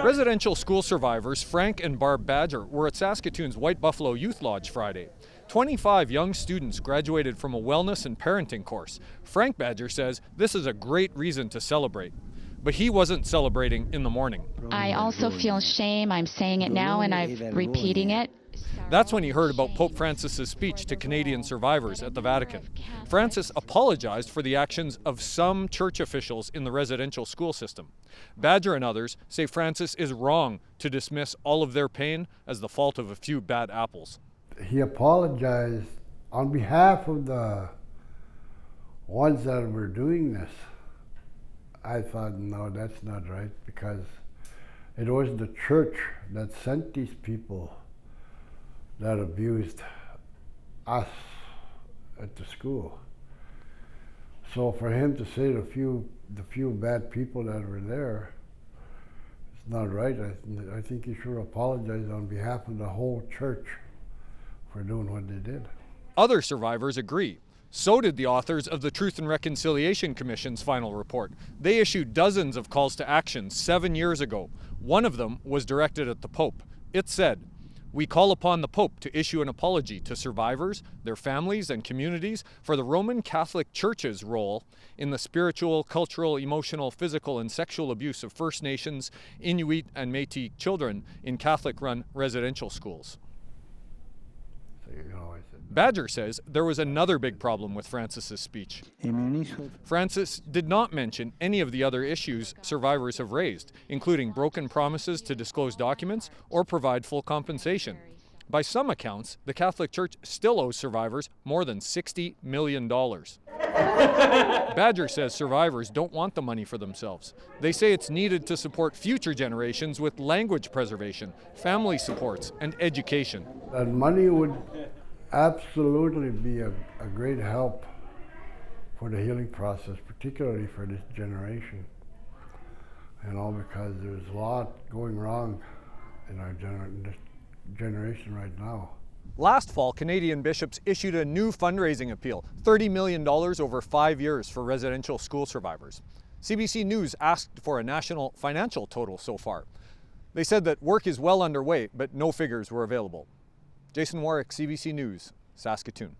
Residential school survivors Frank and Barb Badger were at Saskatoon's White Buffalo Youth Lodge Friday. 25 young students graduated from a wellness and parenting course. Frank Badger says this is a great reason to celebrate. But he wasn't celebrating in the morning. I also feel shame. I'm saying it now and I'm repeating it. That's when he heard about Pope Francis's speech to Canadian survivors at the Vatican. Francis apologized for the actions of some church officials in the residential school system. Badger and others say Francis is wrong to dismiss all of their pain as the fault of a few bad apples. He apologized on behalf of the ones that were doing this. I thought, no, that's not right, because it was the church that sent these people that abused us at the school. So for him to say the few bad people that were there, it's not right. I think he should apologize on behalf of the whole church for doing what they did. Other survivors agree. So did the authors of the Truth and Reconciliation Commission's final report. They issued dozens of calls to action 7 years ago. One of them was directed at the Pope. It said, "We call upon the Pope to issue an apology to survivors, their families, and communities for the Roman Catholic Church's role in the spiritual, cultural, emotional, physical, and sexual abuse of First Nations, Inuit, and Métis children in Catholic-run residential schools." Badger says there was another big problem with Francis's speech. Francis did not mention any of the other issues survivors have raised, including broken promises to disclose documents or provide full compensation. By some accounts, the Catholic Church still owes survivors more than $60 million. Badger says survivors don't want the money for themselves. They say it's needed to support future generations with language preservation, family supports, and education. That money would absolutely be a great help for the healing process, particularly for this generation. Because there's a lot going wrong in our generation right now. Last fall, Canadian bishops issued a new fundraising appeal, $30 million over 5 years for residential school survivors. CBC News asked for a national financial total so far. They said that work is well underway, but no figures were available. Jason Warwick, CBC News, Saskatoon.